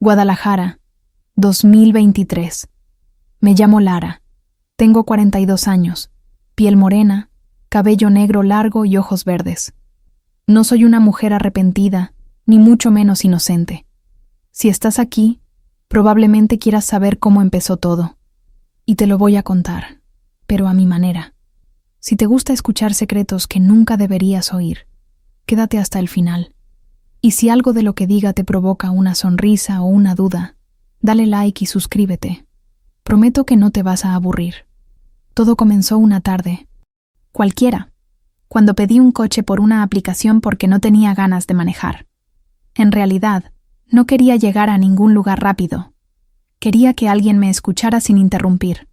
Guadalajara, 2023. Me llamo Lara. Tengo 42 años, piel morena, cabello negro largo y ojos verdes. No soy una mujer arrepentida, ni mucho menos inocente. Si estás aquí, probablemente quieras saber cómo empezó todo. Y te lo voy a contar, pero a mi manera. Si te gusta escuchar secretos que nunca deberías oír, quédate hasta el final. Y si algo de lo que diga te provoca una sonrisa o una duda, dale like y suscríbete. Prometo que no te vas a aburrir. Todo comenzó una tarde, cualquiera, cuando pedí un coche por una aplicación porque no tenía ganas de manejar. En realidad, no quería llegar a ningún lugar rápido. Quería que alguien me escuchara sin interrumpir.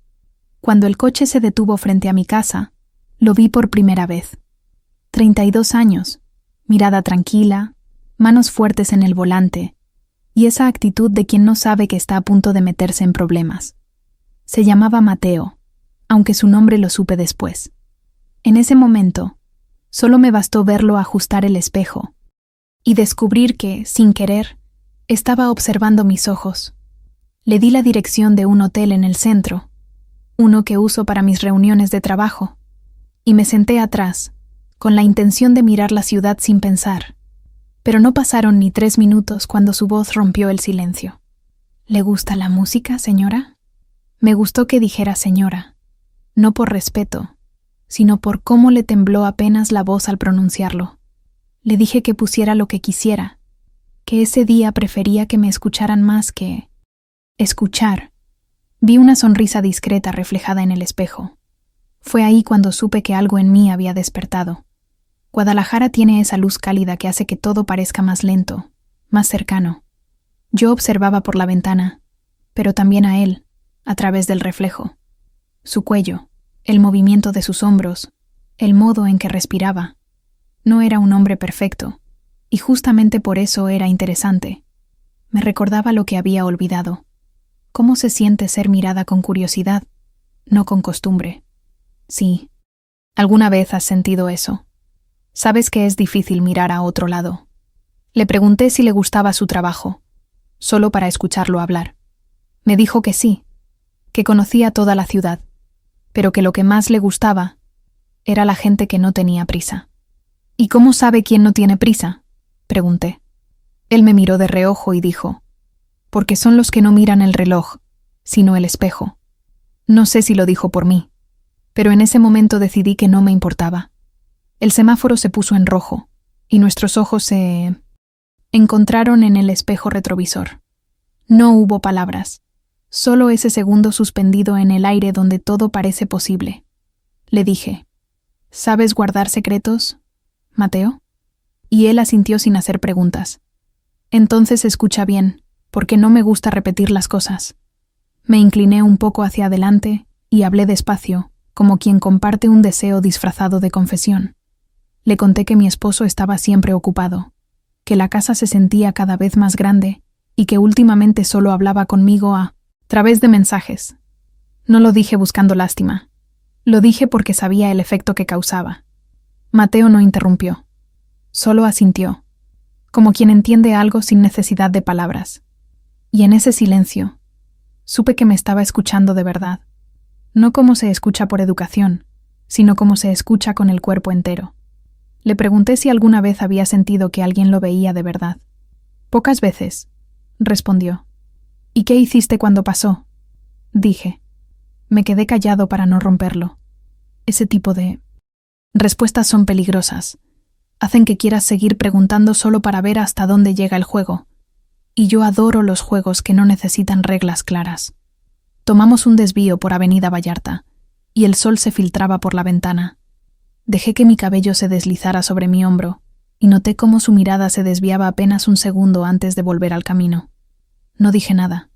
Cuando el coche se detuvo frente a mi casa, lo vi por primera vez. 32 años, mirada tranquila, manos fuertes en el volante, y esa actitud de quien no sabe que está a punto de meterse en problemas. Se llamaba Mateo, aunque su nombre lo supe después. En ese momento, solo me bastó verlo ajustar el espejo y descubrir que, sin querer, estaba observando mis ojos. Le di la dirección de un hotel en el centro, uno que uso para mis reuniones de trabajo, y me senté atrás, con la intención de mirar la ciudad sin pensar. Pero no pasaron ni 3 minutos cuando su voz rompió el silencio. ¿Le gusta la música, señora? Me gustó que dijera señora, no por respeto, sino por cómo le tembló apenas la voz al pronunciarlo. Le dije que pusiera lo que quisiera, que ese día prefería que me escucharan más que escuchar. Vi una sonrisa discreta reflejada en el espejo. Fue ahí cuando supe que algo en mí había despertado. Guadalajara tiene esa luz cálida que hace que todo parezca más lento, más cercano. Yo observaba por la ventana, pero también a él, a través del reflejo. Su cuello, el movimiento de sus hombros, el modo en que respiraba. No era un hombre perfecto, y justamente por eso era interesante. Me recordaba lo que había olvidado. ¿Cómo se siente ser mirada con curiosidad, no con costumbre? Sí, ¿alguna vez has sentido eso? Sabes que es difícil mirar a otro lado. Le pregunté si le gustaba su trabajo, solo para escucharlo hablar. Me dijo que sí, que conocía toda la ciudad, pero que lo que más le gustaba era la gente que no tenía prisa. ¿Y cómo sabe quién no tiene prisa?, pregunté. Él me miró de reojo y dijo, porque son los que no miran el reloj, sino el espejo. No sé si lo dijo por mí, pero en ese momento decidí que no me importaba. El semáforo se puso en rojo, y nuestros ojos se encontraron en el espejo retrovisor. No hubo palabras, solo ese segundo suspendido en el aire donde todo parece posible. Le dije, ¿sabes guardar secretos, Mateo? Y él asintió sin hacer preguntas. Entonces escucha bien, porque no me gusta repetir las cosas. Me incliné un poco hacia adelante y hablé despacio, como quien comparte un deseo disfrazado de confesión. Le conté que mi esposo estaba siempre ocupado, que la casa se sentía cada vez más grande y que últimamente solo hablaba conmigo a través de mensajes. No lo dije buscando lástima. Lo dije porque sabía el efecto que causaba. Mateo no interrumpió. Solo asintió, como quien entiende algo sin necesidad de palabras. Y en ese silencio, supe que me estaba escuchando de verdad. No como se escucha por educación, sino como se escucha con el cuerpo entero. Le pregunté si alguna vez había sentido que alguien lo veía de verdad. Pocas veces, respondió. ¿Y qué hiciste cuando pasó?, dije. Me quedé callado para no romperlo. Ese tipo de respuestas son peligrosas. Hacen que quieras seguir preguntando solo para ver hasta dónde llega el juego. Y yo adoro los juegos que no necesitan reglas claras. Tomamos un desvío por Avenida Vallarta, y el sol se filtraba por la ventana. Dejé que mi cabello se deslizara sobre mi hombro, y noté cómo su mirada se desviaba apenas un segundo antes de volver al camino. No dije nada.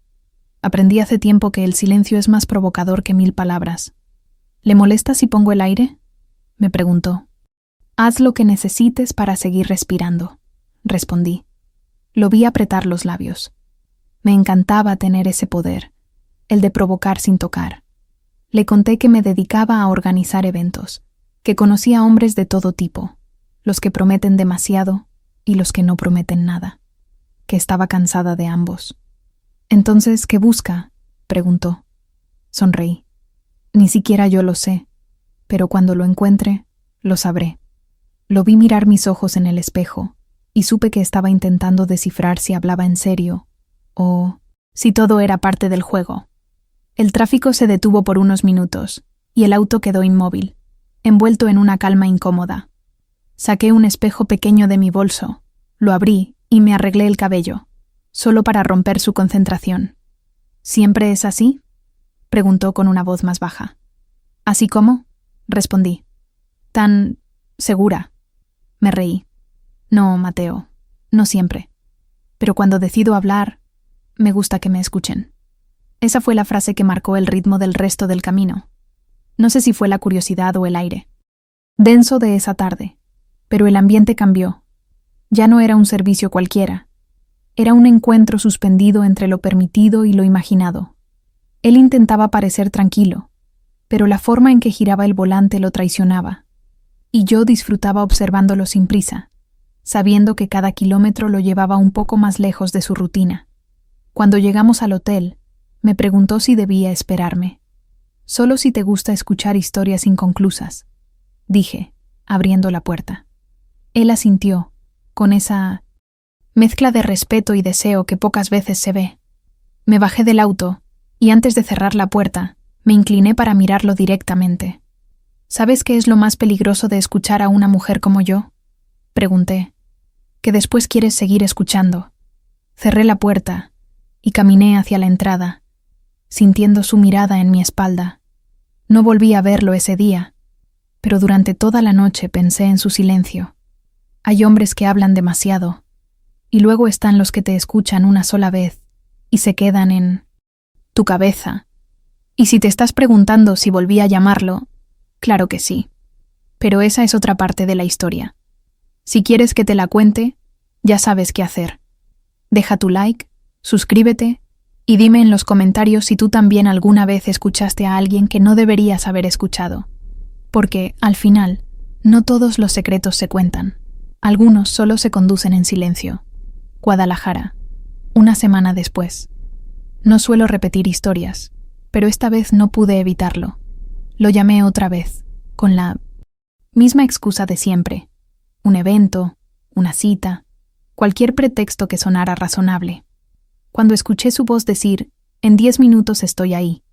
Aprendí hace tiempo que el silencio es más provocador que 1000 palabras. ¿Le molesta si pongo el aire?, me preguntó. Haz lo que necesites para seguir respirando, respondí. Lo vi apretar los labios. Me encantaba tener ese poder, el de provocar sin tocar. Le conté que me dedicaba a organizar eventos, que conocía hombres de todo tipo, los que prometen demasiado y los que no prometen nada, que estaba cansada de ambos. «Entonces, ¿qué busca?», preguntó. Sonreí. «Ni siquiera yo lo sé, pero cuando lo encuentre, lo sabré». Lo vi mirar mis ojos en el espejo y supe que estaba intentando descifrar si hablaba en serio o si todo era parte del juego. El tráfico se detuvo por unos minutos y el auto quedó inmóvil, envuelto en una calma incómoda. Saqué un espejo pequeño de mi bolso, lo abrí y me arreglé el cabello, solo para romper su concentración. «¿Siempre es así?», preguntó con una voz más baja. «¿Así cómo?», respondí. «¿Tan segura?». Me reí. «No, Mateo, no siempre. Pero cuando decido hablar, me gusta que me escuchen». Esa fue la frase que marcó el ritmo del resto del camino. No sé si fue la curiosidad o el aire denso de esa tarde, pero el ambiente cambió. Ya no era un servicio cualquiera. Era un encuentro suspendido entre lo permitido y lo imaginado. Él intentaba parecer tranquilo, pero la forma en que giraba el volante lo traicionaba. Y yo disfrutaba observándolo sin prisa, sabiendo que cada kilómetro lo llevaba un poco más lejos de su rutina. Cuando llegamos al hotel, me preguntó si debía esperarme. «Solo si te gusta escuchar historias inconclusas», dije, abriendo la puerta. Él asintió, con esa mezcla de respeto y deseo que pocas veces se ve. Me bajé del auto y antes de cerrar la puerta, me incliné para mirarlo directamente. «¿Sabes qué es lo más peligroso de escuchar a una mujer como yo?», pregunté. «Que después quieres seguir escuchando». Cerré la puerta y caminé hacia la entrada, sintiendo su mirada en mi espalda. No volví a verlo ese día, pero durante toda la noche pensé en su silencio. Hay hombres que hablan demasiado, y luego están los que te escuchan una sola vez y se quedan en tu cabeza. Y si te estás preguntando si volví a llamarlo, claro que sí. Pero esa es otra parte de la historia. Si quieres que te la cuente, ya sabes qué hacer. Deja tu like, suscríbete y dime en los comentarios si tú también alguna vez escuchaste a alguien que no deberías haber escuchado. Porque, al final, no todos los secretos se cuentan. Algunos solo se conducen en silencio. Guadalajara, una semana después. No suelo repetir historias, pero esta vez no pude evitarlo. Lo llamé otra vez, con la misma excusa de siempre. Un evento, una cita, cualquier pretexto que sonara razonable. Cuando escuché su voz decir, «En 10 minutos estoy ahí»,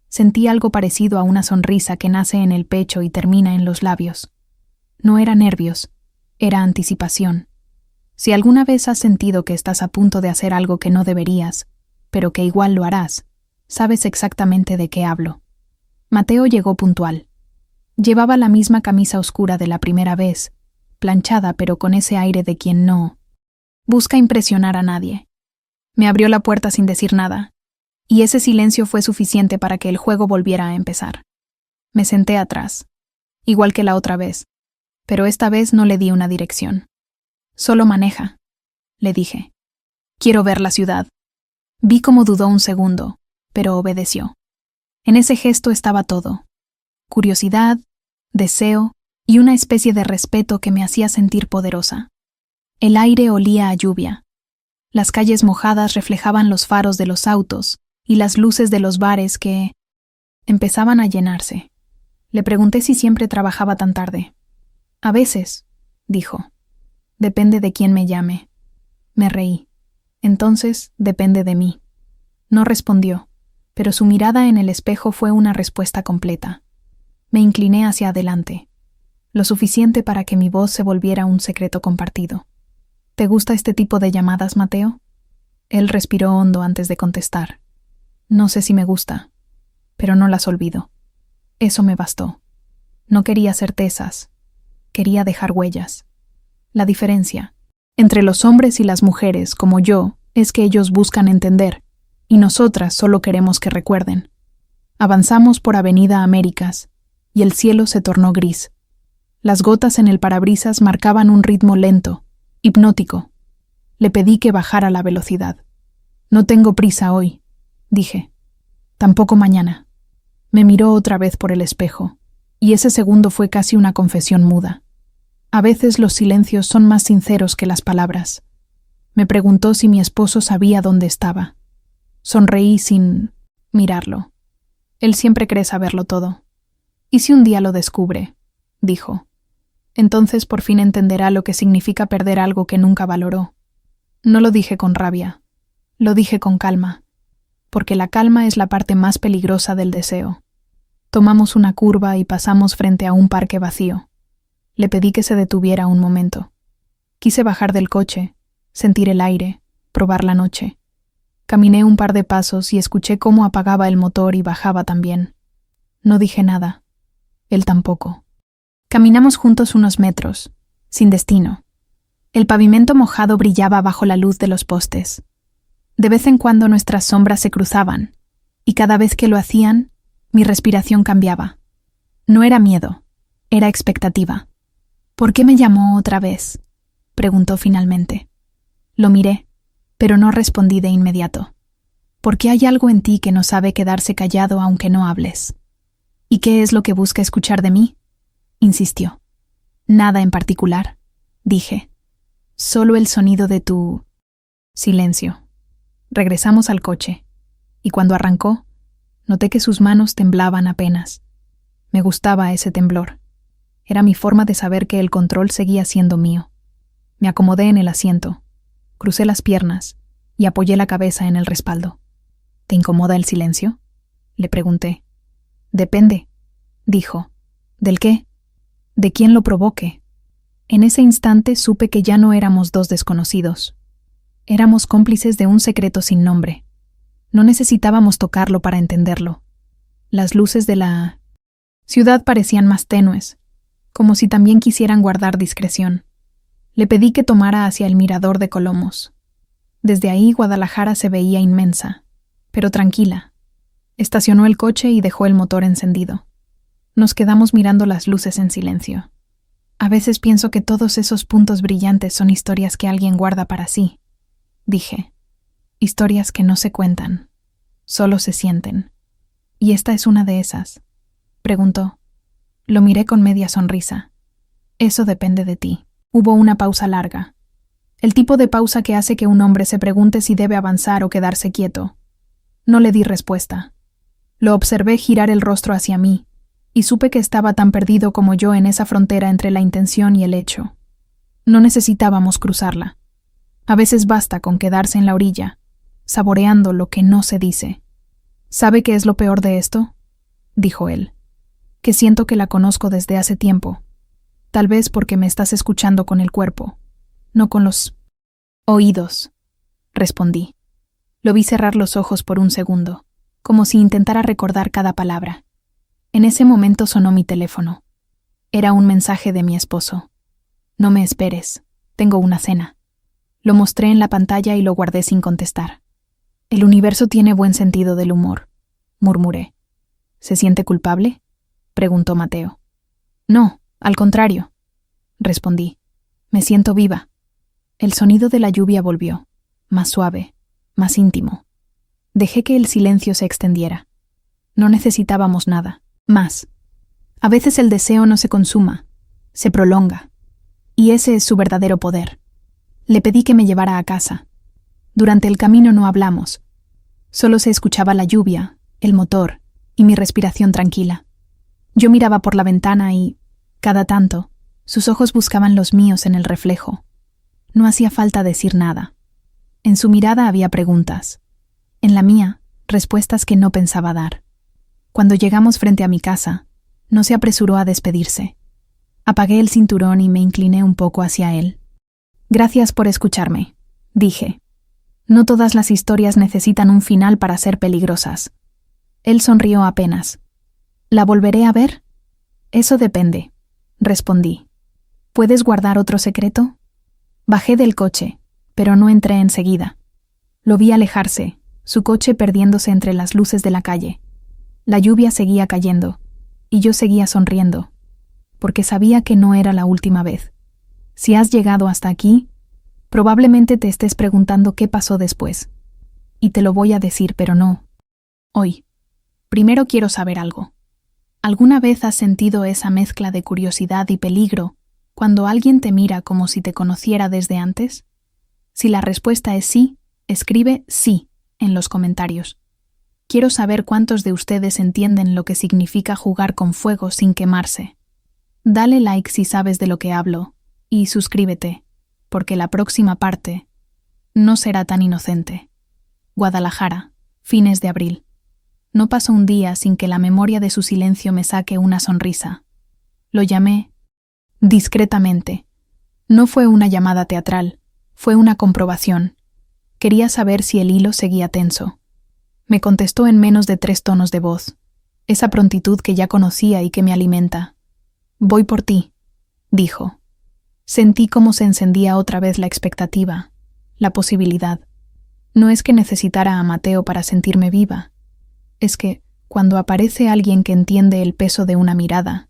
sentí algo parecido a una sonrisa que nace en el pecho y termina en los labios. No era nervios, era anticipación. Si alguna vez has sentido que estás a punto de hacer algo que no deberías, pero que igual lo harás, sabes exactamente de qué hablo. Mateo llegó puntual. Llevaba la misma camisa oscura de la primera vez, planchada pero con ese aire de quien no busca impresionar a nadie. Me abrió la puerta sin decir nada, y ese silencio fue suficiente para que el juego volviera a empezar. Me senté atrás, igual que la otra vez, pero esta vez no le di una dirección. «Solo maneja», le dije. «Quiero ver la ciudad». Vi cómo dudó un segundo, pero obedeció. En ese gesto estaba todo: curiosidad, deseo y una especie de respeto que me hacía sentir poderosa. El aire olía a lluvia. Las calles mojadas reflejaban los faros de los autos y las luces de los bares que empezaban a llenarse. Le pregunté si siempre trabajaba tan tarde. «A veces», dijo. «Depende de quién me llame». Me reí. «Entonces, depende de mí». No respondió, pero su mirada en el espejo fue una respuesta completa. Me incliné hacia adelante, lo suficiente para que mi voz se volviera un secreto compartido. «¿Te gusta este tipo de llamadas, Mateo?». Él respiró hondo antes de contestar. «No sé si me gusta, pero no las olvido». Eso me bastó. No quería certezas, quería dejar huellas. La diferencia entre los hombres y las mujeres como yo es que ellos buscan entender, y nosotras solo queremos que recuerden. Avanzamos por Avenida Américas, y el cielo se tornó gris. Las gotas en el parabrisas marcaban un ritmo lento, hipnótico. Le pedí que bajara la velocidad. «No tengo prisa hoy», dije. «Tampoco mañana». Me miró otra vez por el espejo, y ese segundo fue casi una confesión muda. A veces los silencios son más sinceros que las palabras. Me preguntó si mi esposo sabía dónde estaba. Sonreí sin mirarlo. Él siempre cree saberlo todo. ¿Y si un día lo descubre?, dijo. Entonces por fin entenderá lo que significa perder algo que nunca valoró. No lo dije con rabia. Lo dije con calma. Porque la calma es la parte más peligrosa del deseo. Tomamos una curva y pasamos frente a un parque vacío. Le pedí que se detuviera un momento. Quise bajar del coche, sentir el aire, probar la noche. Caminé un par de pasos y escuché cómo apagaba el motor y bajaba también. No dije nada. Él tampoco. Caminamos juntos unos metros, sin destino. El pavimento mojado brillaba bajo la luz de los postes. De vez en cuando nuestras sombras se cruzaban, y cada vez que lo hacían, mi respiración cambiaba. No era miedo, era expectativa. ¿Por qué me llamó otra vez?, preguntó finalmente. Lo miré, pero no respondí de inmediato. Porque hay algo en ti que no sabe quedarse callado aunque no hables. ¿Y qué es lo que busca escuchar de mí?, insistió. Nada en particular, dije. Solo el sonido de tu... Silencio. Regresamos al coche, y cuando arrancó, noté que sus manos temblaban apenas. Me gustaba ese temblor. Era mi forma de saber que el control seguía siendo mío. Me acomodé en el asiento, crucé las piernas y apoyé la cabeza en el respaldo. ¿Te incomoda el silencio?, le pregunté. Depende, dijo. ¿Del qué? De quién lo provoque. En ese instante supe que ya no éramos dos desconocidos. Éramos cómplices de un secreto sin nombre. No necesitábamos tocarlo para entenderlo. Las luces de la ciudad parecían más tenues, como si también quisieran guardar discreción. Le pedí que tomara hacia el mirador de Colomos. Desde ahí Guadalajara se veía inmensa, pero tranquila. Estacionó el coche y dejó el motor encendido. Nos quedamos mirando las luces en silencio. A veces pienso que todos esos puntos brillantes son historias que alguien guarda para sí, dije. Historias que no se cuentan, solo se sienten. ¿Y esta es una de esas?, preguntó. Lo miré con media sonrisa. Eso depende de ti. Hubo una pausa larga. El tipo de pausa que hace que un hombre se pregunte si debe avanzar o quedarse quieto. No le di respuesta. Lo observé girar el rostro hacia mí, y supe que estaba tan perdido como yo en esa frontera entre la intención y el hecho. No necesitábamos cruzarla. A veces basta con quedarse en la orilla, saboreando lo que no se dice. ¿Sabe qué es lo peor de esto?, dijo él. Que siento que la conozco desde hace tiempo. Tal vez porque me estás escuchando con el cuerpo, no con los oídos, respondí. Lo vi cerrar los ojos por un segundo, como si intentara recordar cada palabra. En ese momento sonó mi teléfono. Era un mensaje de mi esposo. No me esperes, tengo una cena. Lo mostré en la pantalla y lo guardé sin contestar. El universo tiene buen sentido del humor, murmuré. ¿Se siente culpable?, preguntó Mateo. No, al contrario, respondí. Me siento viva. El sonido de la lluvia volvió, más suave, más íntimo. Dejé que el silencio se extendiera. No necesitábamos nada, más. A veces el deseo no se consuma, se prolonga. Y ese es su verdadero poder. Le pedí que me llevara a casa. Durante el camino no hablamos. Solo se escuchaba la lluvia, el motor y mi respiración tranquila. Yo miraba por la ventana y, cada tanto, sus ojos buscaban los míos en el reflejo. No hacía falta decir nada. En su mirada había preguntas. En la mía, respuestas que no pensaba dar. Cuando llegamos frente a mi casa, no se apresuró a despedirse. Apagué el cinturón y me incliné un poco hacia él. Gracias por escucharme, dije. No todas las historias necesitan un final para ser peligrosas. Él sonrió apenas. ¿La volveré a ver? Eso depende, respondí. ¿Puedes guardar otro secreto? Bajé del coche, pero no entré enseguida. Lo vi alejarse, su coche perdiéndose entre las luces de la calle. La lluvia seguía cayendo, y yo seguía sonriendo, porque sabía que no era la última vez. Si has llegado hasta aquí, probablemente te estés preguntando qué pasó después. Y te lo voy a decir, pero no hoy. Primero quiero saber algo. ¿Alguna vez has sentido esa mezcla de curiosidad y peligro cuando alguien te mira como si te conociera desde antes? Si la respuesta es sí, escribe sí en los comentarios. Quiero saber cuántos de ustedes entienden lo que significa jugar con fuego sin quemarse. Dale like si sabes de lo que hablo y suscríbete, porque la próxima parte no será tan inocente. Guadalajara, fines de abril. No pasó un día sin que la memoria de su silencio me saque una sonrisa. Lo llamé discretamente. No fue una llamada teatral, fue una comprobación. Quería saber si el hilo seguía tenso. Me contestó en menos de 3 tonos de voz, esa prontitud que ya conocía y que me alimenta. «Voy por ti», dijo. Sentí cómo se encendía otra vez la expectativa, la posibilidad. No es que necesitara a Mateo para sentirme viva. Es que, cuando aparece alguien que entiende el peso de una mirada,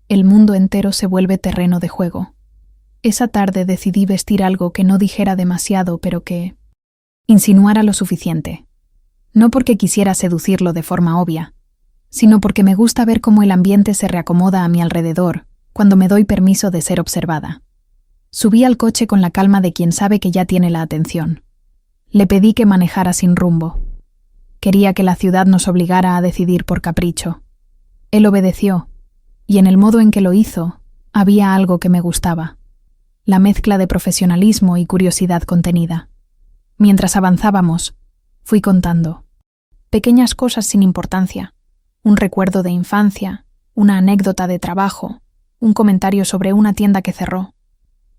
el mundo entero se vuelve terreno de juego. Esa tarde decidí vestir algo que no dijera demasiado, pero que insinuara lo suficiente. No porque quisiera seducirlo de forma obvia, sino porque me gusta ver cómo el ambiente se reacomoda a mi alrededor cuando me doy permiso de ser observada. Subí al coche con la calma de quien sabe que ya tiene la atención. Le pedí que manejara sin rumbo. Quería que la ciudad nos obligara a decidir por capricho. Él obedeció, y en el modo en que lo hizo, había algo que me gustaba. La mezcla de profesionalismo y curiosidad contenida. Mientras avanzábamos, fui contando. Pequeñas cosas sin importancia. Un recuerdo de infancia, una anécdota de trabajo, un comentario sobre una tienda que cerró.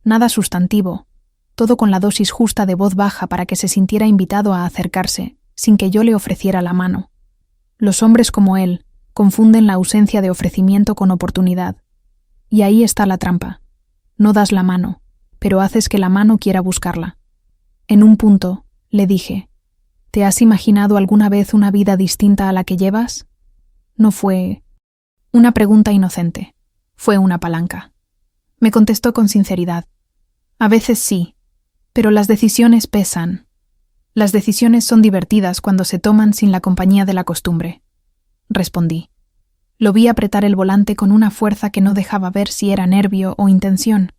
Nada sustantivo, todo con la dosis justa de voz baja para que se sintiera invitado a acercarse, sin que yo le ofreciera la mano. Los hombres como él confunden la ausencia de ofrecimiento con oportunidad. Y ahí está la trampa. No das la mano, pero haces que la mano quiera buscarla. En un punto, le dije, ¿te has imaginado alguna vez una vida distinta a la que llevas? No fue una pregunta inocente, fue una palanca. Me contestó con sinceridad. A veces sí, pero las decisiones pesan. Las decisiones son divertidas cuando se toman sin la compañía de la costumbre. Respondí. Lo vi apretar el volante con una fuerza que no dejaba ver si era nervio o intención.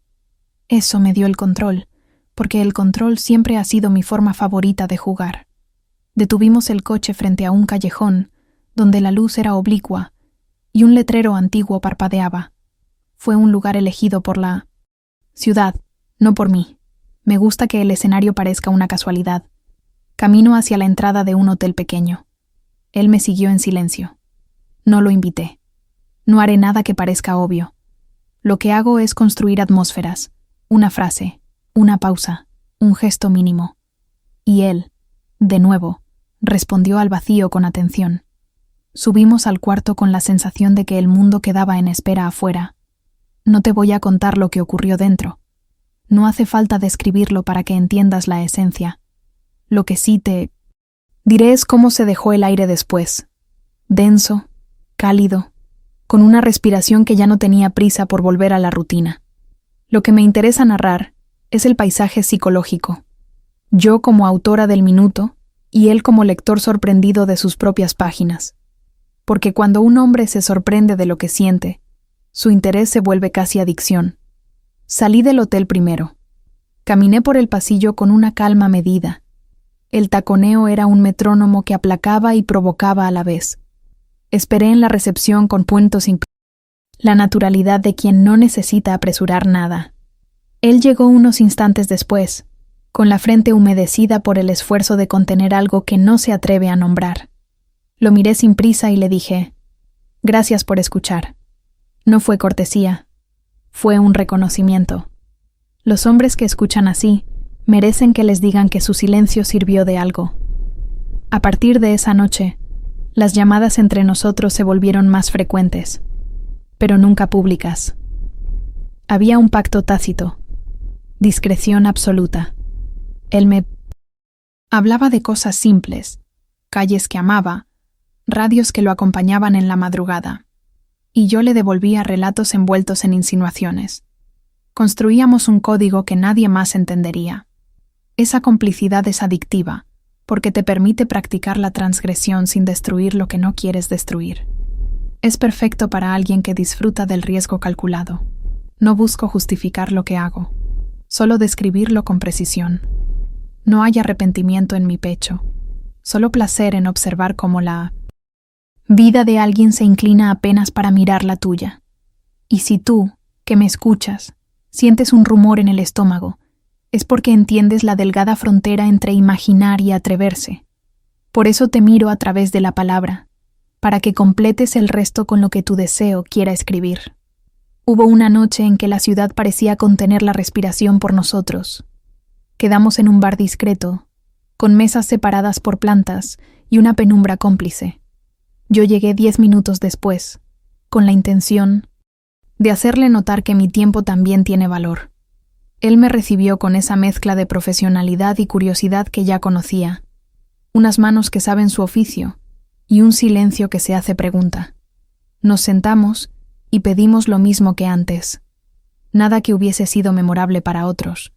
Eso me dio el control, porque el control siempre ha sido mi forma favorita de jugar. Detuvimos el coche frente a un callejón, donde la luz era oblicua, y un letrero antiguo parpadeaba. Fue un lugar elegido por la ciudad, no por mí. Me gusta que el escenario parezca una casualidad. Camino hacia la entrada de un hotel pequeño. Él me siguió en silencio. No lo invité. No haré nada que parezca obvio. Lo que hago es construir atmósferas, una frase, una pausa, un gesto mínimo. Y él, de nuevo, respondió al vacío con atención. Subimos al cuarto con la sensación de que el mundo quedaba en espera afuera. No te voy a contar lo que ocurrió dentro. No hace falta describirlo para que entiendas la esencia. Lo que sí te diré es cómo se dejó el aire después. Denso, cálido, con una respiración que ya no tenía prisa por volver a la rutina. Lo que me interesa narrar es el paisaje psicológico. Yo como autora del minuto y él como lector sorprendido de sus propias páginas. Porque cuando un hombre se sorprende de lo que siente, su interés se vuelve casi adicción. Salí del hotel primero. Caminé por el pasillo con una calma medida. El taconeo era un metrónomo que aplacaba y provocaba a la vez. Esperé en la recepción con puntos la naturalidad de quien no necesita apresurar nada. Él llegó unos instantes después, con la frente humedecida por el esfuerzo de contener algo que no se atreve a nombrar. Lo miré sin prisa y le dije, «Gracias por escuchar». No fue cortesía, fue un reconocimiento. Los hombres que escuchan así merecen que les digan que su silencio sirvió de algo. A partir de esa noche, las llamadas entre nosotros se volvieron más frecuentes, pero nunca públicas. Había un pacto tácito, discreción absoluta. Él me hablaba de cosas simples, calles que amaba, radios que lo acompañaban en la madrugada, y yo le devolvía relatos envueltos en insinuaciones. Construíamos un código que nadie más entendería. Esa complicidad es adictiva, porque te permite practicar la transgresión sin destruir lo que no quieres destruir. Es perfecto para alguien que disfruta del riesgo calculado. No busco justificar lo que hago, solo describirlo con precisión. No hay arrepentimiento en mi pecho. solo placer en observar cómo la vida de alguien se inclina apenas para mirar la tuya. Y si tú, que me escuchas, sientes un rumor en el estómago, es porque entiendes la delgada frontera entre imaginar y atreverse. Por eso te miro a través de la palabra, para que completes el resto con lo que tu deseo quiera escribir. Hubo una noche en que la ciudad parecía contener la respiración por nosotros. Quedamos en un bar discreto, con mesas separadas por plantas y una penumbra cómplice. Yo llegué 10 minutos después, con la intención de hacerle notar que mi tiempo también tiene valor. Él me recibió con esa mezcla de profesionalidad y curiosidad que ya conocía, unas manos que saben su oficio y un silencio que se hace pregunta. Nos sentamos y pedimos lo mismo que antes. Nada que hubiese sido memorable para otros,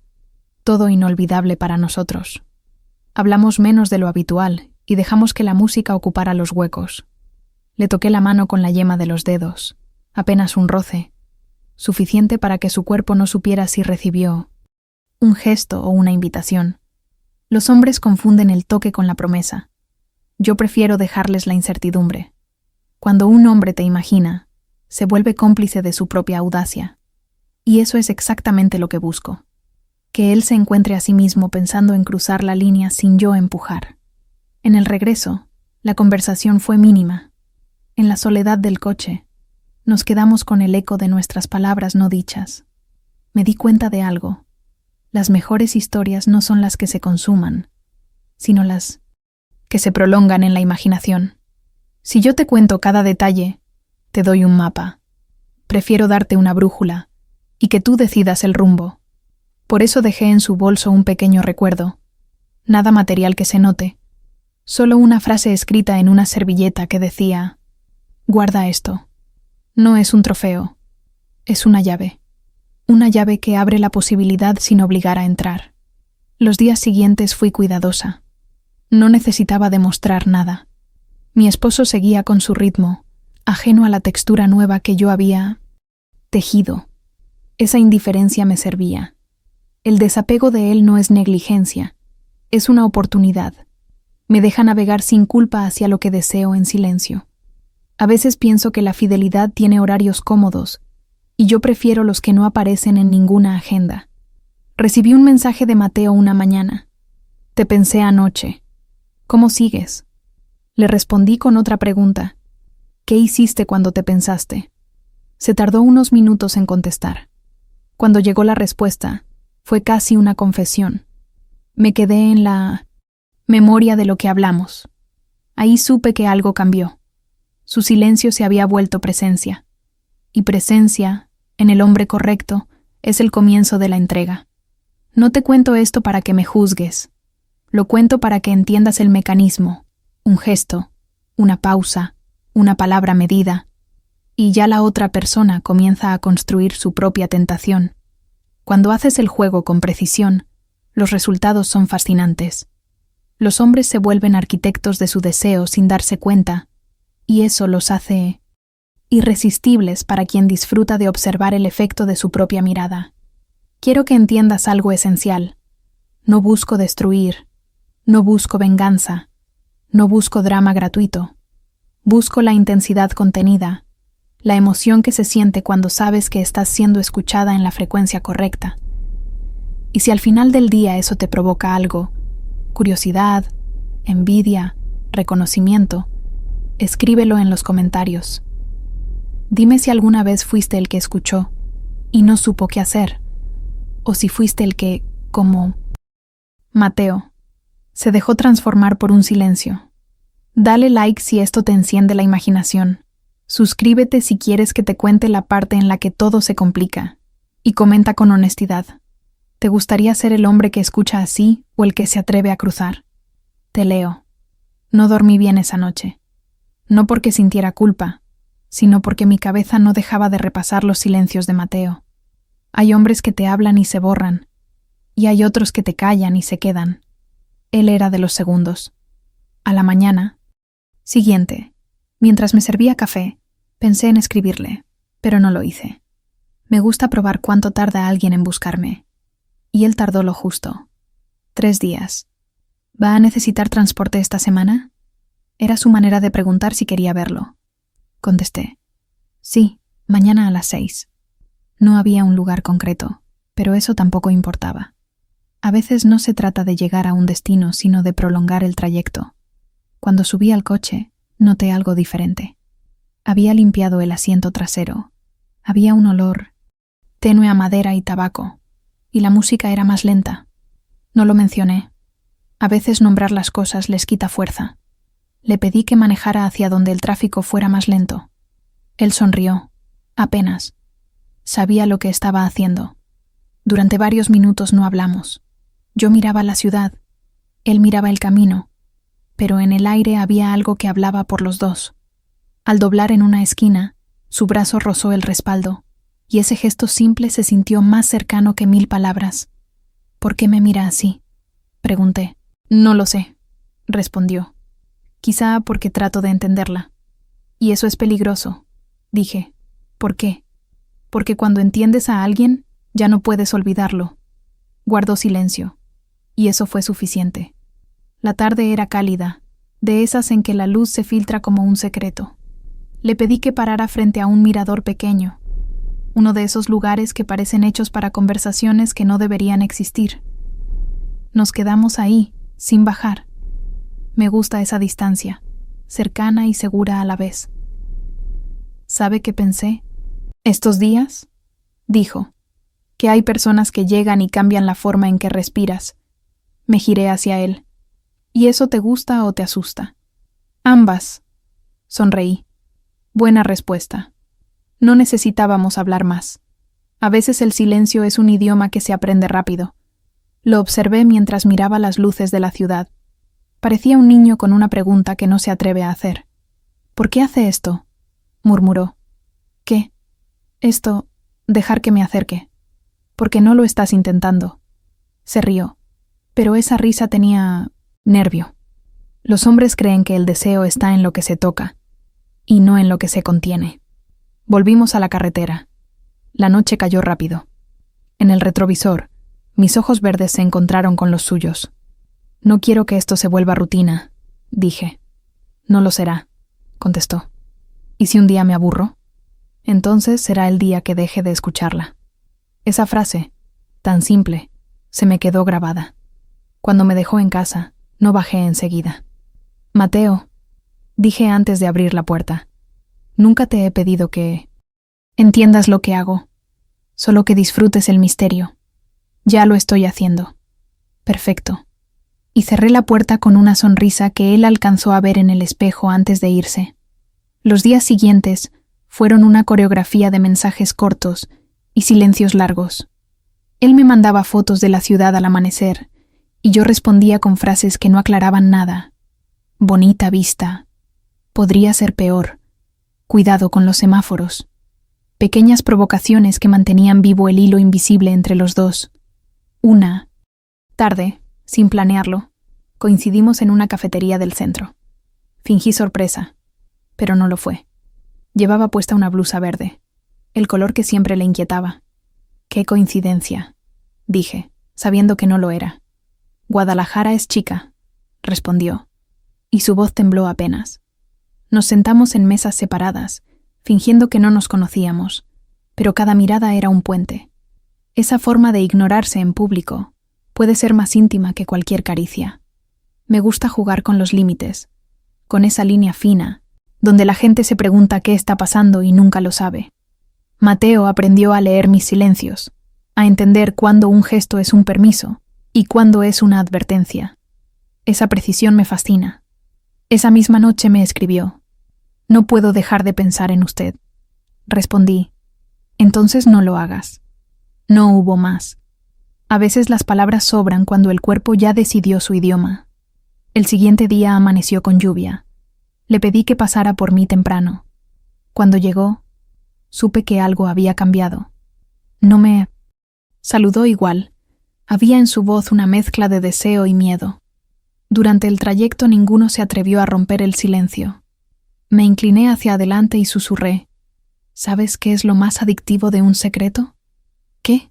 todo inolvidable para nosotros. Hablamos menos de lo habitual y dejamos que la música ocupara los huecos. Le toqué la mano con la yema de los dedos, apenas un roce, suficiente para que su cuerpo no supiera si recibió un gesto o una invitación. Los hombres confunden el toque con la promesa. Yo prefiero dejarles la incertidumbre. Cuando un hombre te imagina, se vuelve cómplice de su propia audacia. Y eso es exactamente lo que busco. Que él se encuentre a sí mismo pensando en cruzar la línea sin yo empujar. En el regreso, la conversación fue mínima. En la soledad del coche, nos quedamos con el eco de nuestras palabras no dichas. Me di cuenta de algo. Las mejores historias no son las que se consuman, sino las que se prolongan en la imaginación. Si yo te cuento cada detalle, te doy un mapa. Prefiero darte una brújula y que tú decidas el rumbo. Por eso dejé en su bolso un pequeño recuerdo. Nada material que se note. Solo una frase escrita en una servilleta que decía: guarda esto. No es un trofeo. Es una llave. Una llave que abre la posibilidad sin obligar a entrar. Los días siguientes fui cuidadosa. No necesitaba demostrar nada. Mi esposo seguía con su ritmo, ajeno a la textura nueva que yo había tejido. Esa indiferencia me servía. El desapego de él no es negligencia, es una oportunidad. Me deja navegar sin culpa hacia lo que deseo en silencio. A veces pienso que la fidelidad tiene horarios cómodos, y yo prefiero los que no aparecen en ninguna agenda. Recibí un mensaje de Mateo una mañana. Te pensé anoche. ¿Cómo sigues? Le respondí con otra pregunta. ¿Qué hiciste cuando te pensaste? Se tardó unos minutos en contestar. Cuando llegó la respuesta, fue casi una confesión. Me quedé en la memoria de lo que hablamos. Ahí supe que algo cambió. Su silencio se había vuelto presencia. Y presencia, en el hombre correcto, es el comienzo de la entrega. No te cuento esto para que me juzgues. Lo cuento para que entiendas el mecanismo. Un gesto, una pausa, una palabra medida. Y ya la otra persona comienza a construir su propia tentación. Cuando haces el juego con precisión, los resultados son fascinantes. Los hombres se vuelven arquitectos de su deseo sin darse cuenta, y eso los hace irresistibles para quien disfruta de observar el efecto de su propia mirada. Quiero que entiendas algo esencial. No busco destruir, no busco venganza, no busco drama gratuito. Busco la intensidad contenida, la emoción que se siente cuando sabes que estás siendo escuchada en la frecuencia correcta. Y si al final del día eso te provoca algo, curiosidad, envidia, reconocimiento, escríbelo en los comentarios. Dime si alguna vez fuiste el que escuchó y no supo qué hacer, o si fuiste el que, como Mateo, se dejó transformar por un silencio. Dale like si esto te enciende la imaginación. Suscríbete si quieres que te cuente la parte en la que todo se complica. Y comenta con honestidad. ¿Te gustaría ser el hombre que escucha así o el que se atreve a cruzar? Te leo. No dormí bien esa noche. No porque sintiera culpa, sino porque mi cabeza no dejaba de repasar los silencios de Mateo. Hay hombres que te hablan y se borran, y hay otros que te callan y se quedan. Él era de los segundos. A la mañana siguiente, mientras me servía café, pensé en escribirle, pero no lo hice. Me gusta probar cuánto tarda alguien en buscarme, y él tardó lo justo. 3 días. ¿Va a necesitar transporte esta semana? Era su manera de preguntar si quería verlo. Contesté. Sí, mañana a las 6. No había un lugar concreto, pero eso tampoco importaba. A veces no se trata de llegar a un destino, sino de prolongar el trayecto. Cuando subí al coche, noté algo diferente. Había limpiado el asiento trasero. Había un olor tenue a madera y tabaco, y la música era más lenta. No lo mencioné. A veces nombrar las cosas les quita fuerza. Le pedí que manejara hacia donde el tráfico fuera más lento. Él sonrió, apenas. Sabía lo que estaba haciendo. Durante varios minutos no hablamos. Yo miraba la ciudad, él miraba el camino, pero en el aire había algo que hablaba por los dos. Al doblar en una esquina, su brazo rozó el respaldo, y ese gesto simple se sintió más cercano que 1000 palabras. ¿Por qué me mira así?, pregunté. No lo sé, respondió. Quizá porque trato de entenderla. Y eso es peligroso, dije. ¿Por qué? Porque cuando entiendes a alguien, ya no puedes olvidarlo. Guardó silencio, y eso fue suficiente. La tarde era cálida, de esas en que la luz se filtra como un secreto. Le pedí que parara frente a un mirador pequeño, uno de esos lugares que parecen hechos para conversaciones que no deberían existir. Nos quedamos ahí, sin bajar. Me gusta esa distancia, cercana y segura a la vez. ¿Sabe qué pensé? Estos días, dijo, que hay personas que llegan y cambian la forma en que respiras. Me giré hacia él. ¿Y eso te gusta o te asusta? Ambas. Sonreí. Buena respuesta. No necesitábamos hablar más. A veces el silencio es un idioma que se aprende rápido. Lo observé mientras miraba las luces de la ciudad. Parecía un niño con una pregunta que no se atreve a hacer. ¿Por qué hace esto?, murmuró. ¿Qué? Esto, dejar que me acerque. Porque no lo estás intentando. Se rió, pero esa risa tenía nervio. Los hombres creen que el deseo está en lo que se toca, y no en lo que se contiene. Volvimos a la carretera. La noche cayó rápido. En el retrovisor, mis ojos verdes se encontraron con los suyos. No quiero que esto se vuelva rutina, dije. No lo será, contestó. ¿Y si un día me aburro? Entonces será el día que deje de escucharla. Esa frase, tan simple, se me quedó grabada. Cuando me dejó en casa, no bajé enseguida. Mateo, dije antes de abrir la puerta, nunca te he pedido que entiendas lo que hago, solo que disfrutes el misterio. Ya lo estoy haciendo. Perfecto. Y cerré la puerta con una sonrisa que él alcanzó a ver en el espejo antes de irse. Los días siguientes fueron una coreografía de mensajes cortos y silencios largos. Él me mandaba fotos de la ciudad al amanecer, y yo respondía con frases que no aclaraban nada. Bonita vista. Podría ser peor. Cuidado con los semáforos. Pequeñas provocaciones que mantenían vivo el hilo invisible entre los dos. Una tarde, sin planearlo, coincidimos en una cafetería del centro. Fingí sorpresa, pero no lo fue. Llevaba puesta una blusa verde, el color que siempre le inquietaba. «Qué coincidencia», dije, sabiendo que no lo era. «Guadalajara es chica», respondió, y su voz tembló apenas. Nos sentamos en mesas separadas, fingiendo que no nos conocíamos, pero cada mirada era un puente. Esa forma de ignorarse en público puede ser más íntima que cualquier caricia. Me gusta jugar con los límites, con esa línea fina, donde la gente se pregunta qué está pasando y nunca lo sabe. Mateo aprendió a leer mis silencios, a entender cuándo un gesto es un permiso y cuándo es una advertencia. Esa precisión me fascina. Esa misma noche me escribió: «No puedo dejar de pensar en usted». Respondí: «Entonces no lo hagas». No hubo más. A veces las palabras sobran cuando el cuerpo ya decidió su idioma. El siguiente día amaneció con lluvia. Le pedí que pasara por mí temprano. Cuando llegó, supe que algo había cambiado. No me saludó igual. Había en su voz una mezcla de deseo y miedo. Durante el trayecto ninguno se atrevió a romper el silencio. Me incliné hacia adelante y susurré: ¿sabes qué es lo más adictivo de un secreto? ¿Qué?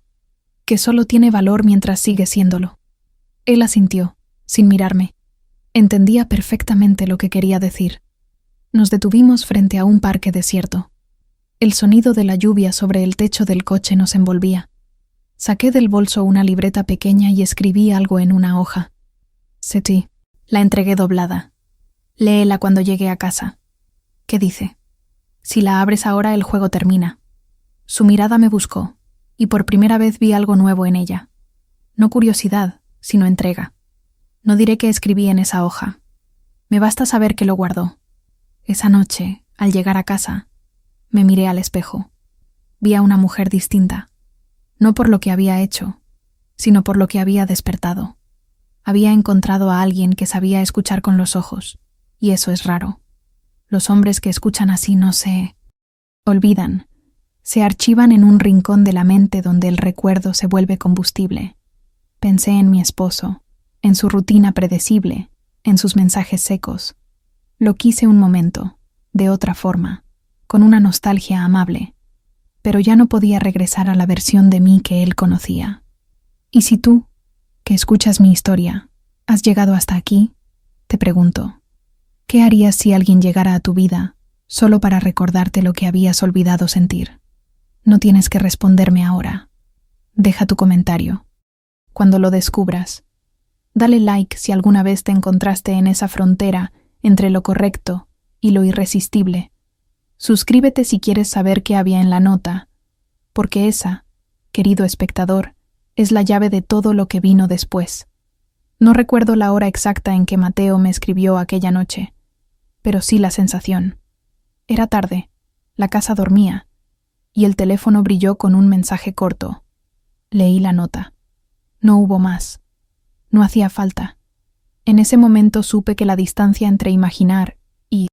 Que solo tiene valor mientras sigue siéndolo. Él asintió, sin mirarme. Entendía perfectamente lo que quería decir. Nos detuvimos frente a un parque desierto. El sonido de la lluvia sobre el techo del coche nos envolvía. Saqué del bolso una libreta pequeña y escribí algo en una hoja. Seti, la entregué doblada. Léela cuando llegue a casa. ¿Qué dice? Si la abres ahora, el juego termina. Su mirada me buscó, y por primera vez vi algo nuevo en ella. No curiosidad, sino entrega. No diré qué escribí en esa hoja. Me basta saber que lo guardó. Esa noche, al llegar a casa, me miré al espejo. Vi a una mujer distinta, no por lo que había hecho, sino por lo que había despertado. Había encontrado a alguien que sabía escuchar con los ojos, y eso es raro. Los hombres que escuchan así no se olvidan, se archivan en un rincón de la mente donde el recuerdo se vuelve combustible. Pensé en mi esposo, en su rutina predecible, en sus mensajes secos. Lo quise un momento, de otra forma, con una nostalgia amable, pero ya no podía regresar a la versión de mí que él conocía. ¿Y si tú, que escuchas mi historia, has llegado hasta aquí? Te pregunto, ¿qué harías si alguien llegara a tu vida solo para recordarte lo que habías olvidado sentir? No tienes que responderme ahora. Deja tu comentario. Cuando lo descubras, dale like si alguna vez te encontraste en esa frontera entre lo correcto y lo irresistible. Suscríbete si quieres saber qué había en la nota, porque esa, querido espectador, es la llave de todo lo que vino después. No recuerdo la hora exacta en que Mateo me escribió aquella noche, pero sí la sensación. Era tarde, la casa dormía, y el teléfono brilló con un mensaje corto. Leí la nota. No hubo más. No hacía falta. En ese momento supe que la distancia entre imaginar y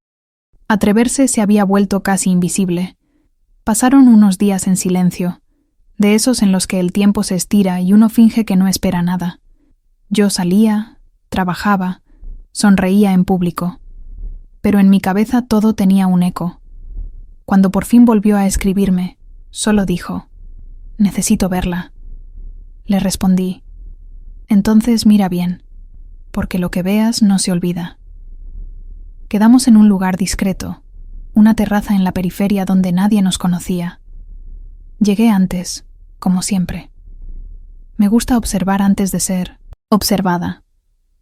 atreverse se había vuelto casi invisible. Pasaron unos días en silencio, de esos en los que el tiempo se estira y uno finge que no espera nada. Yo salía, trabajaba, sonreía en público, pero en mi cabeza todo tenía un eco. Cuando por fin volvió a escribirme, solo dijo: «Necesito verla». Le respondí: «Entonces mira bien, porque lo que veas no se olvida». Quedamos en un lugar discreto, una terraza en la periferia donde nadie nos conocía. Llegué antes, como siempre. Me gusta observar antes de ser observada.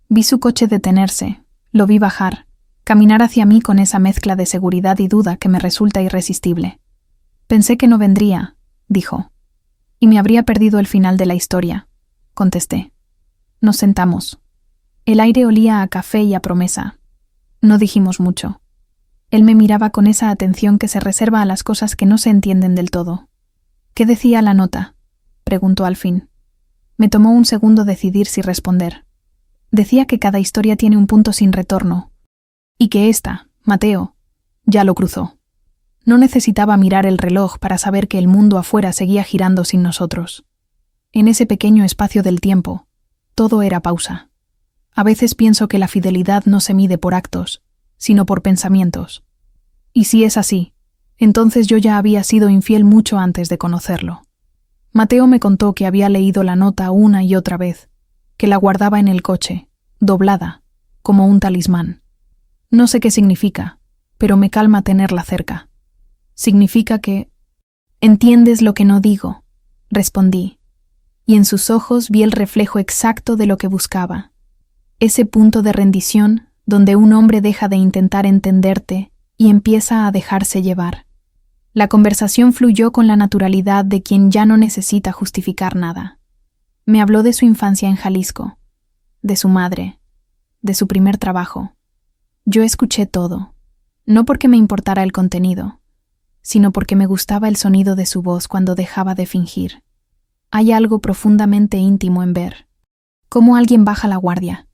Vi su coche detenerse, lo vi bajar, caminar hacia mí con esa mezcla de seguridad y duda que me resulta irresistible. Pensé que no vendría, dijo, y me habría perdido el final de la historia, contesté. Nos sentamos. El aire olía a café y a promesa. No dijimos mucho. Él me miraba con esa atención que se reserva a las cosas que no se entienden del todo. ¿Qué decía la nota?, preguntó al fin. Me tomó un segundo decidir si responder. Decía que cada historia tiene un punto sin retorno, y que ésta, Mateo, ya lo cruzó. No necesitaba mirar el reloj para saber que el mundo afuera seguía girando sin nosotros. En ese pequeño espacio del tiempo, todo era pausa. A veces pienso que la fidelidad no se mide por actos, sino por pensamientos. Y si es así, entonces yo ya había sido infiel mucho antes de conocerlo. Mateo me contó que había leído la nota una y otra vez, que la guardaba en el coche, doblada, como un talismán. No sé qué significa, pero me calma tenerla cerca. Significa que... «¿Entiendes lo que no digo?», respondí, y en sus ojos vi el reflejo exacto de lo que buscaba. Ese punto de rendición donde un hombre deja de intentar entenderte y empieza a dejarse llevar. La conversación fluyó con la naturalidad de quien ya no necesita justificar nada. Me habló de su infancia en Jalisco, de su madre, de su primer trabajo. Yo escuché todo, no porque me importara el contenido, sino porque me gustaba el sonido de su voz cuando dejaba de fingir. Hay algo profundamente íntimo en ver cómo alguien baja la guardia.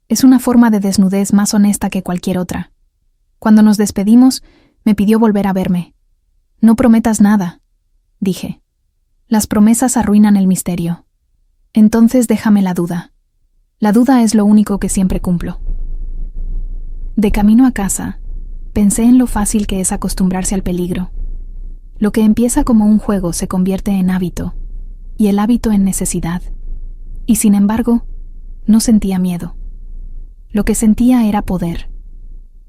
Es una forma de desnudez más honesta que cualquier otra. Cuando nos despedimos, me pidió volver a verme. «No prometas nada», dije. «Las promesas arruinan el misterio. Entonces déjame la duda. La duda es lo único que siempre cumplo». De camino a casa, pensé en lo fácil que es acostumbrarse al peligro. Lo que empieza como un juego se convierte en hábito, y el hábito en necesidad. Y sin embargo, no sentía miedo. Lo que sentía era poder.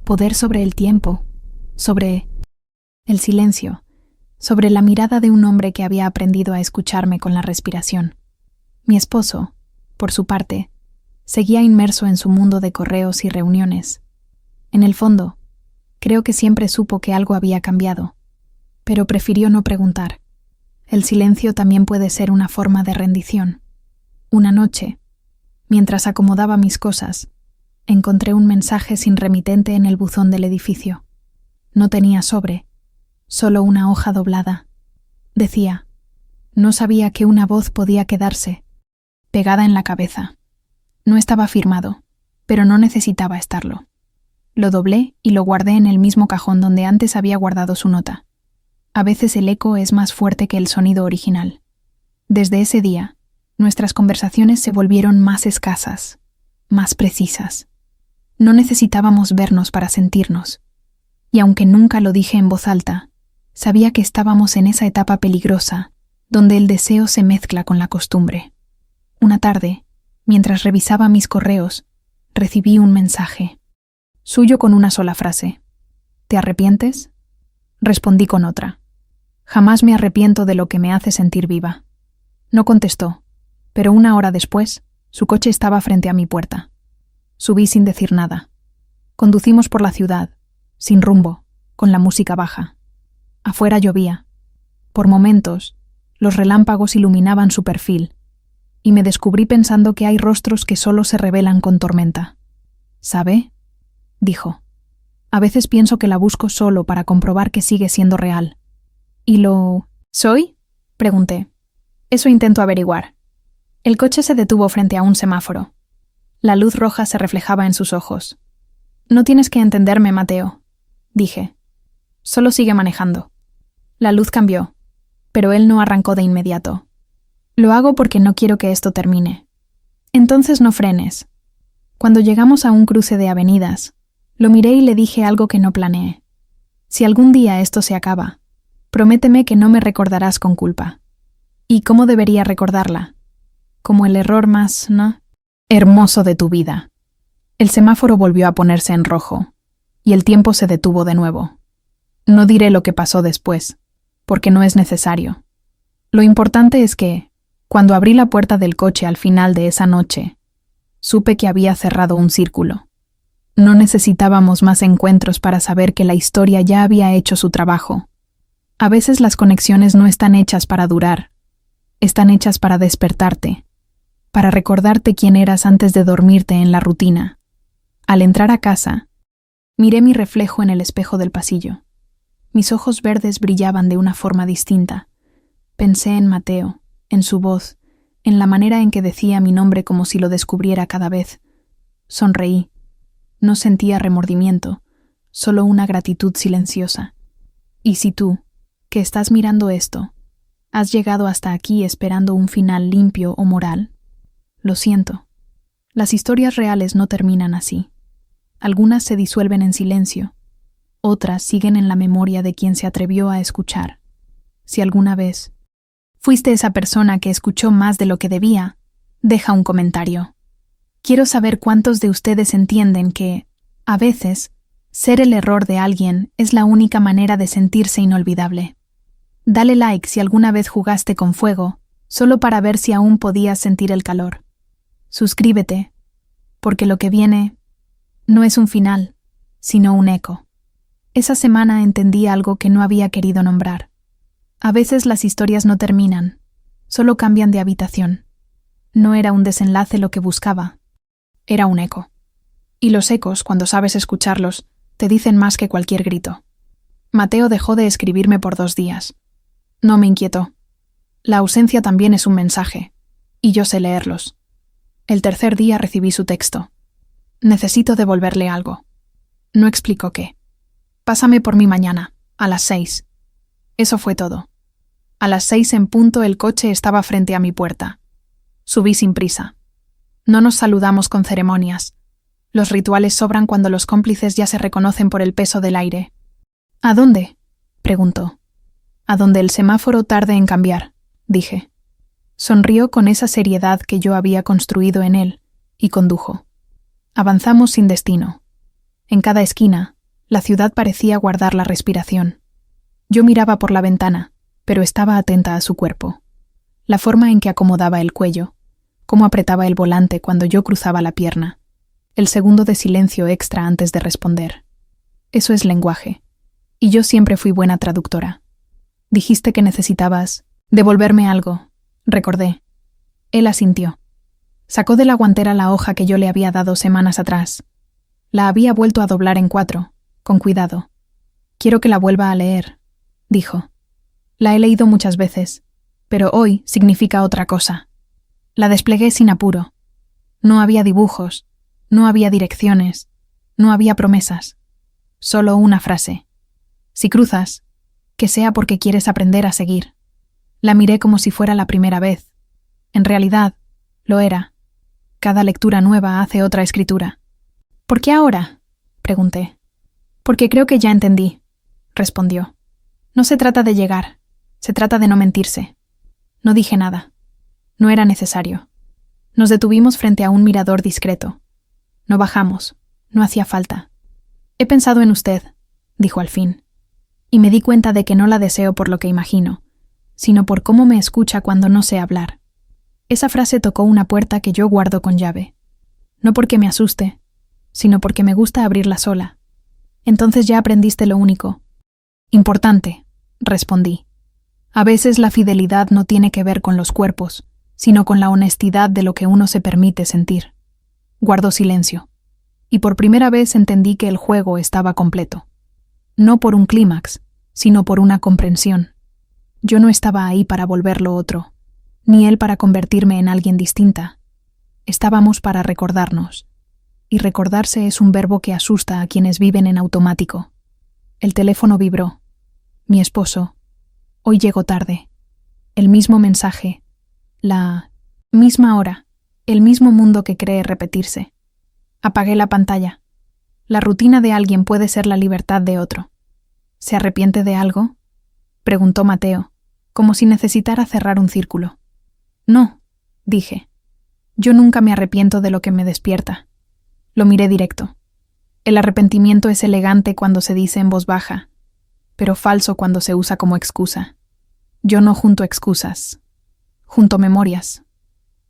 Poder sobre el tiempo, sobre el silencio, sobre la mirada de un hombre que había aprendido a escucharme con la respiración. Mi esposo, por su parte, seguía inmerso en su mundo de correos y reuniones. En el fondo, creo que siempre supo que algo había cambiado, pero prefirió no preguntar. El silencio también puede ser una forma de rendición. Una noche, mientras acomodaba mis cosas, encontré un mensaje sin remitente en el buzón del edificio. No tenía sobre, solo una hoja doblada. Decía, no sabía que una voz podía quedarse pegada en la cabeza. No estaba firmado, pero no necesitaba estarlo. Lo doblé y lo guardé en el mismo cajón donde antes había guardado su nota. A veces el eco es más fuerte que el sonido original. Desde ese día, nuestras conversaciones se volvieron más escasas, más precisas. No necesitábamos vernos para sentirnos. Y aunque nunca lo dije en voz alta, sabía que estábamos en esa etapa peligrosa, donde el deseo se mezcla con la costumbre. Una tarde, mientras revisaba mis correos, recibí un mensaje. Suyo con una sola frase. ¿Te arrepientes? Respondí con otra. Jamás me arrepiento de lo que me hace sentir viva. No contestó, pero una hora después, su coche estaba frente a mi puerta. Subí sin decir nada. Conducimos por la ciudad, sin rumbo, con la música baja. Afuera llovía. Por momentos, los relámpagos iluminaban su perfil, y me descubrí pensando que hay rostros que solo se revelan con tormenta. ¿Sabe? Dijo. A veces pienso que la busco solo para comprobar que sigue siendo real. ¿Y lo soy? Pregunté. Eso intento averiguar. El coche se detuvo frente a un semáforo. La luz roja se reflejaba en sus ojos. No tienes que entenderme, Mateo, dije. Solo sigue manejando. La luz cambió, pero él no arrancó de inmediato. Lo hago porque no quiero que esto termine. Entonces no frenes. Cuando llegamos a un cruce de avenidas, lo miré y le dije algo que no planeé. Si algún día esto se acaba, prométeme que no me recordarás con culpa. ¿Y cómo debería recordarla? Como el error más, ¿no? Hermoso de tu vida. El semáforo volvió a ponerse en rojo, y el tiempo se detuvo de nuevo. No diré lo que pasó después, porque no es necesario. Lo importante es que, cuando abrí la puerta del coche al final de esa noche, supe que había cerrado un círculo. No necesitábamos más encuentros para saber que la historia ya había hecho su trabajo. A veces las conexiones no están hechas para durar, están hechas para despertarte, para recordarte quién eras antes de dormirte en la rutina. Al entrar a casa, miré mi reflejo en el espejo del pasillo. Mis ojos verdes brillaban de una forma distinta. Pensé en Mateo, en su voz, en la manera en que decía mi nombre como si lo descubriera cada vez. Sonreí. No sentía remordimiento, solo una gratitud silenciosa. Y si tú, que estás mirando esto, has llegado hasta aquí esperando un final limpio o moral, lo siento. Las historias reales no terminan así. Algunas se disuelven en silencio, otras siguen en la memoria de quien se atrevió a escuchar. Si alguna vez fuiste esa persona que escuchó más de lo que debía, deja un comentario. Quiero saber cuántos de ustedes entienden que, a veces, ser el error de alguien es la única manera de sentirse inolvidable. Dale like si alguna vez jugaste con fuego, solo para ver si aún podías sentir el calor. Suscríbete, porque lo que viene no es un final, sino un eco. Esa semana entendí algo que no había querido nombrar. A veces las historias no terminan, solo cambian de habitación. No era un desenlace lo que buscaba, era un eco. Y los ecos, cuando sabes escucharlos, te dicen más que cualquier grito. Mateo dejó de escribirme por 2 días. No me inquietó. La ausencia también es un mensaje, y yo sé leerlos. El 3er día recibí su texto. Necesito devolverle algo. No explicó qué. Pásame por mí mañana, a las 6. Eso fue todo. A las 6 en punto el coche estaba frente a mi puerta. Subí sin prisa. No nos saludamos con ceremonias. Los rituales sobran cuando los cómplices ya se reconocen por el peso del aire. ¿A dónde?, preguntó. A donde el semáforo tarde en cambiar, dije. Sonrió con esa seriedad que yo había construido en él, y condujo. Avanzamos sin destino. En cada esquina, la ciudad parecía guardar la respiración. Yo miraba por la ventana, pero estaba atenta a su cuerpo. La forma en que acomodaba el cuello, cómo apretaba el volante cuando yo cruzaba la pierna, el segundo de silencio extra antes de responder. Eso es lenguaje, y yo siempre fui buena traductora. Dijiste que necesitabas devolverme algo, recordé. Él asintió. Sacó de la guantera la hoja que yo le había dado semanas atrás. La había vuelto a doblar en 4, con cuidado. Quiero que la vuelva a leer, dijo. La he leído muchas veces, pero hoy significa otra cosa. La desplegué sin apuro. No había dibujos, no había direcciones, no había promesas. Solo una frase. Si cruzas, que sea porque quieres aprender a seguir. La miré como si fuera la primera vez. En realidad, lo era. Cada lectura nueva hace otra escritura. ¿Por qué ahora?, pregunté. Porque creo que ya entendí, respondió. No se trata de llegar, se trata de no mentirse. No dije nada. No era necesario. Nos detuvimos frente a un mirador discreto. No bajamos, no hacía falta. He pensado en usted, dijo al fin, y me di cuenta de que no la deseo por lo que imagino, sino por cómo me escucha cuando no sé hablar. Esa frase tocó una puerta que yo guardo con llave. No porque me asuste, sino porque me gusta abrirla sola. Entonces ya aprendiste lo único. Importante, respondí. A veces la fidelidad no tiene que ver con los cuerpos, sino con la honestidad de lo que uno se permite sentir. Guardó silencio, y por primera vez entendí que el juego estaba completo. No por un clímax, sino por una comprensión. Yo no estaba ahí para volverlo otro, ni él para convertirme en alguien distinta. Estábamos para recordarnos, y recordarse es un verbo que asusta a quienes viven en automático. El teléfono vibró. Mi esposo. Hoy llegó tarde. El mismo mensaje. La misma hora. El mismo mundo que cree repetirse. Apagué la pantalla. La rutina de alguien puede ser la libertad de otro. ¿Se arrepiente de algo?, preguntó Mateo, como si necesitara cerrar un círculo. No, dije. Yo nunca me arrepiento de lo que me despierta. Lo miré directo. El arrepentimiento es elegante cuando se dice en voz baja, pero falso cuando se usa como excusa. Yo no junto excusas, junto memorias.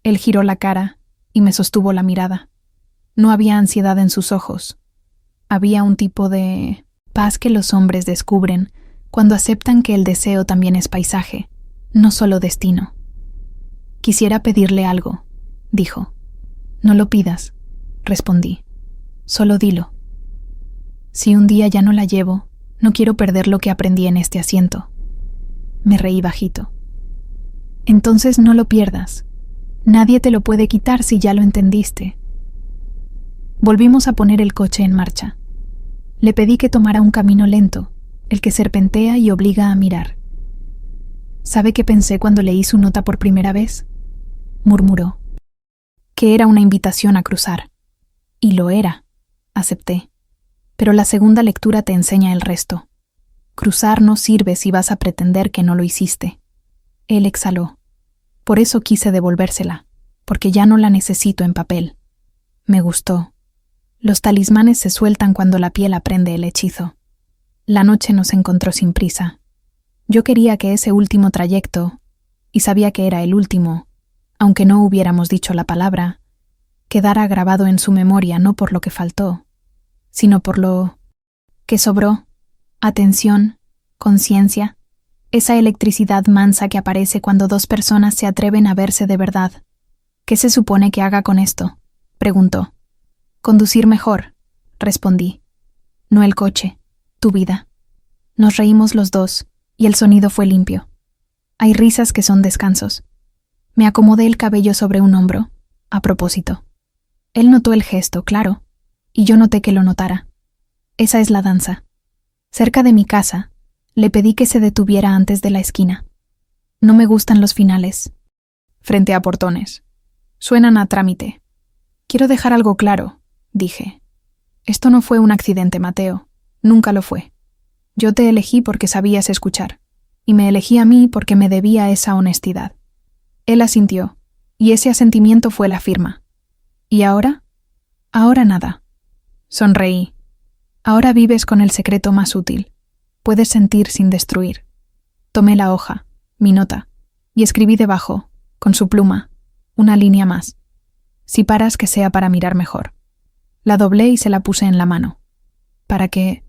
Él giró la cara y me sostuvo la mirada. No había ansiedad en sus ojos. Había un tipo de paz que los hombres descubren cuando aceptan que el deseo también es paisaje, no solo destino. Quisiera pedirle algo, dijo. No lo pidas, respondí. Solo dilo. Si un día ya no la llevo, no quiero perder lo que aprendí en este asiento. Me reí bajito. Entonces no lo pierdas. Nadie te lo puede quitar si ya lo entendiste. Volvimos a poner el coche en marcha. Le pedí que tomara un camino lento, el que serpentea y obliga a mirar. ¿Sabe qué pensé cuando leí su nota por primera vez?, murmuró. Que era una invitación a cruzar. Y lo era, acepté. Pero la segunda lectura te enseña el resto. Cruzar no sirve si vas a pretender que no lo hiciste. Él exhaló. Por eso quise devolvérsela, porque ya no la necesito en papel. Me gustó. Los talismanes se sueltan cuando la piel aprende el hechizo. La noche nos encontró sin prisa. Yo quería que ese último trayecto, y sabía que era el último, aunque no hubiéramos dicho la palabra, quedara grabado en su memoria no por lo que faltó, sino por lo que sobró. Atención, conciencia, esa electricidad mansa que aparece cuando dos personas se atreven a verse de verdad. ¿Qué se supone que haga con esto?, preguntó. Conducir mejor, respondí. No el coche, tu vida. Nos reímos los dos, y el sonido fue limpio. Hay risas que son descansos. Me acomodé el cabello sobre un hombro, a propósito. Él notó el gesto, claro, y yo noté que lo notara. Esa es la danza. Cerca de mi casa, le pedí que se detuviera antes de la esquina. No me gustan los finales. Frente a portones. Suenan a trámite. Quiero dejar algo claro, dije. Esto no fue un accidente, Mateo. Nunca lo fue. Yo te elegí porque sabías escuchar, y me elegí a mí porque me debía esa honestidad. Él asintió, y ese asentimiento fue la firma. ¿Y ahora? Ahora nada. Sonreí. Ahora vives con el secreto más útil. Puedes sentir sin destruir. Tomé la hoja, mi nota, y escribí debajo, con su pluma, una línea más. Si paras, que sea para mirar mejor. La doblé y se la puse en la mano. Para que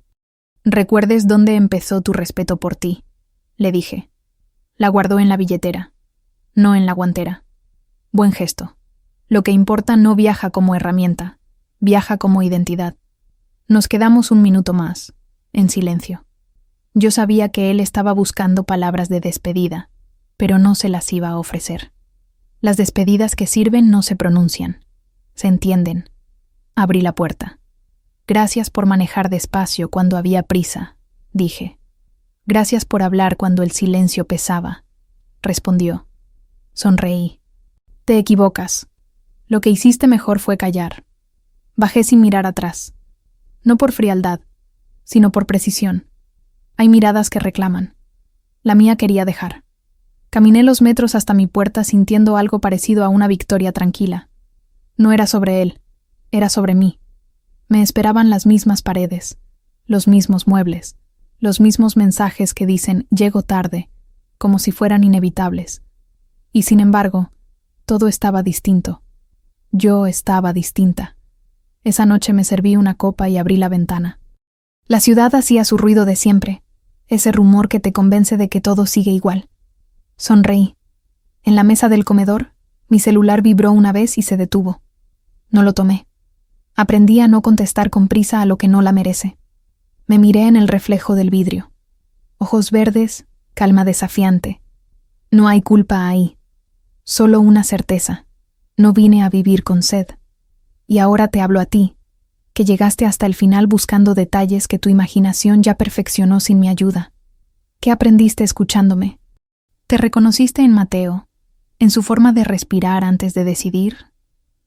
recuerdes dónde empezó tu respeto por ti, le dije. La guardó en la billetera, no en la guantera. Buen gesto. Lo que importa no viaja como herramienta, viaja como identidad. Nos quedamos un minuto más, en silencio. Yo sabía que él estaba buscando palabras de despedida, pero no se las iba a ofrecer. Las despedidas que sirven no se pronuncian, se entienden. Abrí la puerta. Gracias por manejar despacio cuando había prisa, dije. Gracias por hablar cuando el silencio pesaba, respondió. Sonreí. Te equivocas. Lo que hiciste mejor fue callar. Bajé sin mirar atrás. No por frialdad, sino por precisión. Hay miradas que reclaman. La mía quería dejar. Caminé los metros hasta mi puerta sintiendo algo parecido a una victoria tranquila. No era sobre él, era sobre mí. Me esperaban las mismas paredes, los mismos muebles, los mismos mensajes que dicen «llego tarde», como si fueran inevitables. Y sin embargo, todo estaba distinto. Yo estaba distinta. Esa noche me serví una copa y abrí la ventana. La ciudad hacía su ruido de siempre, ese rumor que te convence de que todo sigue igual. Sonreí. En la mesa del comedor, mi celular vibró una vez y se detuvo. No lo tomé. Aprendí a no contestar con prisa a lo que no la merece. Me miré en el reflejo del vidrio. Ojos verdes, calma desafiante. No hay culpa ahí. Solo una certeza. No vine a vivir con sed. Y ahora te hablo a ti, que llegaste hasta el final buscando detalles que tu imaginación ya perfeccionó sin mi ayuda. ¿Qué aprendiste escuchándome? ¿Te reconociste en Mateo, en su forma de respirar antes de decidir?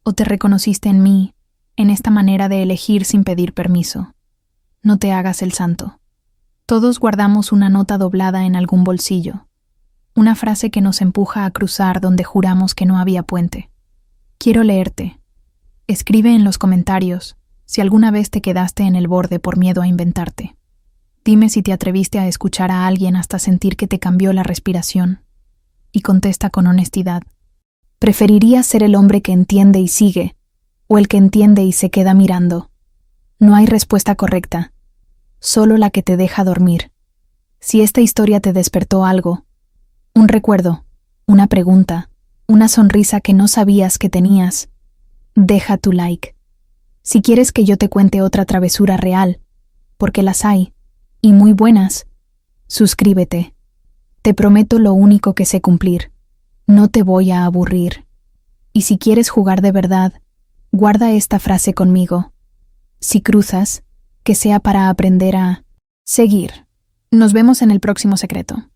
¿O te reconociste en mí, en esta manera de elegir sin pedir permiso? No te hagas el santo. Todos guardamos una nota doblada en algún bolsillo, una frase que nos empuja a cruzar donde juramos que no había puente. Quiero leerte. Escribe en los comentarios si alguna vez te quedaste en el borde por miedo a inventarte. Dime si te atreviste a escuchar a alguien hasta sentir que te cambió la respiración. Y contesta con honestidad. ¿Preferirías ser el hombre que entiende y sigue, o el que entiende y se queda mirando? No hay respuesta correcta, solo la que te deja dormir. Si esta historia te despertó algo, un recuerdo, una pregunta, una sonrisa que no sabías que tenías, deja tu like. Si quieres que yo te cuente otra travesura real, porque las hay, y muy buenas, suscríbete. Te prometo lo único que sé cumplir. No te voy a aburrir. Y si quieres jugar de verdad, guarda esta frase conmigo. Si cruzas, que sea para aprender a seguir. Nos vemos en el próximo secreto.